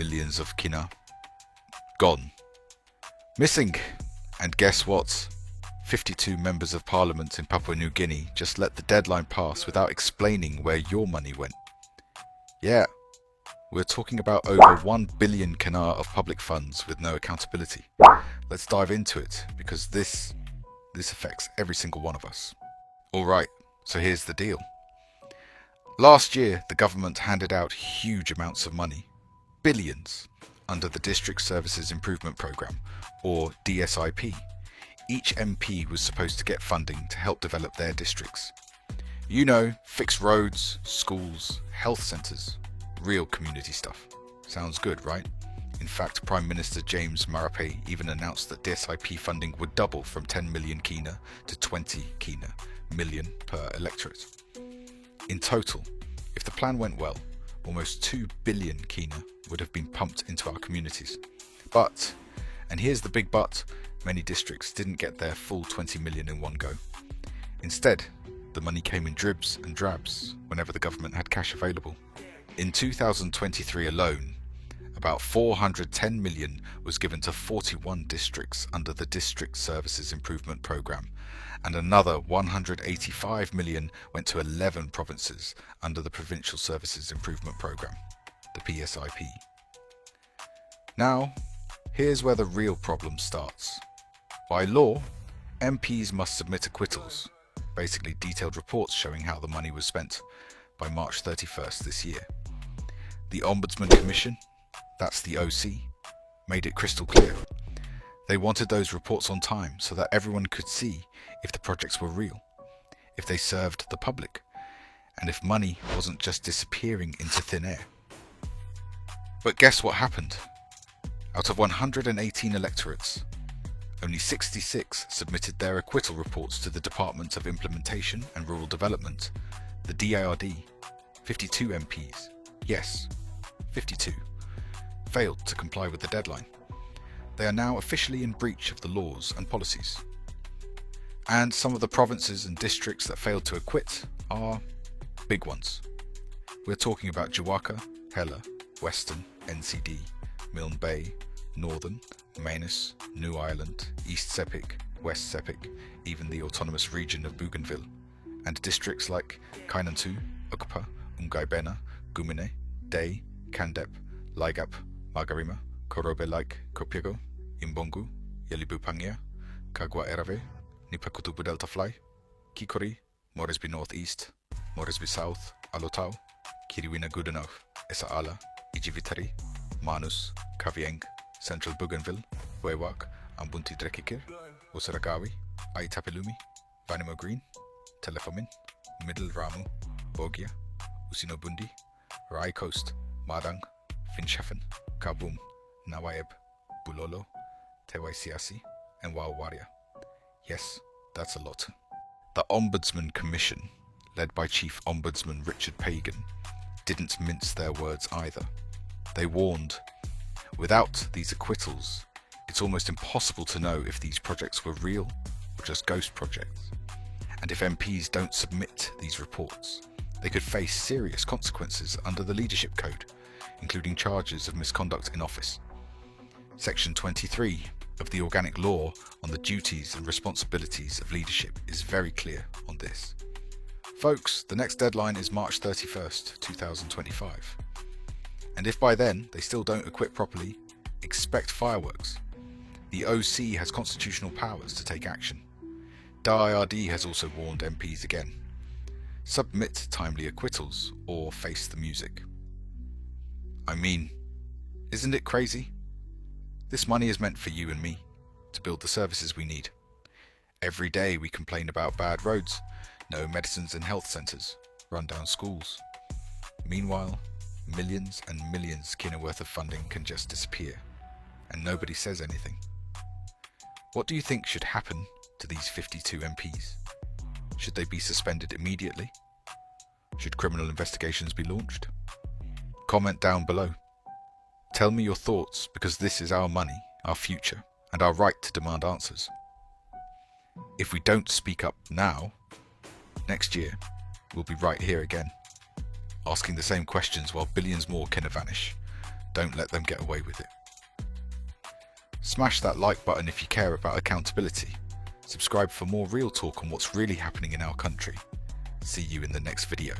Millions of Kina gone. Missing. And guess what? 52 members of parliament in Papua New Guinea just let the deadline pass without explaining where your money went. Yeah, we're talking about over 1 billion Kina of public funds with no accountability. Let's dive into it, because this affects every single one of us. Alright, so here's the deal. Last year, the government handed out huge amounts of money, billions, under the District Services Improvement Programme, or DSIP. Each MP was supposed to get funding to help develop their districts. You know, fix roads, schools, health centres, real community stuff. Sounds good, right? In fact, Prime Minister James Marape even announced that DSIP funding would double from 10 million Kina to 20 Kina million per electorate. In total, if the plan went well, almost 2 billion Kina would have been pumped into our communities. But, and here's the big but, many districts didn't get their full 20 million in one go. Instead, the money came in dribs and drabs whenever the government had cash available. In 2023 alone, about 410 million was given to 41 districts under the District Services Improvement Programme, and another 185 million went to 11 provinces under the Provincial Services Improvement Programme, the PSIP. Now, here's where the real problem starts. By law, MPs must submit acquittals, basically detailed reports showing how the money was spent, by March 31st this year. The Ombudsman Commission, that's the OC, made it crystal clear. They wanted those reports on time so that everyone could see if the projects were real, if they served the public, and if money wasn't just disappearing into thin air. But guess what happened? Out of 118 electorates, only 66 submitted their acquittal reports to the Department of Implementation and Rural Development, the DIRD. 52 MPs, yes, 52, failed to comply with the deadline. They are now officially in breach of the laws and policies. And some of the provinces and districts that failed to acquit are big ones. We're talking about Jawaka, Hela, Western, NCD, Milne Bay, Northern, Manus, New Ireland, East Sepik, West Sepik, even the autonomous region of Bougainville, and districts like Kainantu, Ukpa, Ungaibena, Gumine, Day, Kandep, Laigap, Margarima, Korobe Like, Kopiego, Imbongu, Yalibupangia, Kagwa Erave, Nipakutubu Delta Fly, Kikori, Moresby North East, Moresby South, Alotau, Kiriwina Goodenough, Esaala, Ijivitari, Manus, Kavieng, Central Bougainville, Wewak, Ambunti Drekikir, Usaragawi, Aitapelumi, Vanimo Green, Telefomin, Middle Ramu, Bogia, Usinobundi, Rai Coast, Madang, Finchafen, Kabum, Nawayeb, Bulolo, Tewaisiasi, and Wawaria. Yes, that's a lot. The Ombudsman Commission, led by Chief Ombudsman Richard Pagan, didn't mince their words either. They warned, without these acquittals, it's almost impossible to know if these projects were real or just ghost projects. And if MPs don't submit these reports, they could face serious consequences under the Leadership Code, including charges of misconduct in office. Section 23 of the Organic Law on the Duties and Responsibilities of Leadership is very clear on this. Folks, the next deadline is March 31st, 2025. And if by then they still don't acquit properly, expect fireworks. The OC has constitutional powers to take action. DIRD has also warned MPs again. Submit timely acquittals or face the music. I mean, isn't it crazy? This money is meant for you and me, to build the services we need. Every day we complain about bad roads, no medicines in health centres, run-down schools. Meanwhile, millions and millions Kina worth of funding can just disappear, and nobody says anything. What do you think should happen to these 52 MPs? Should they be suspended immediately? Should criminal investigations be launched? Comment down below. Tell me your thoughts, because this is our money, our future, and our right to demand answers. If we don't speak up now, next year we'll be right here again, asking the same questions while billions more Kina vanish, Don't let them get away with it. Smash that like button if you care about accountability. Subscribe for more real talk on what's really happening in our country. See you in the next video.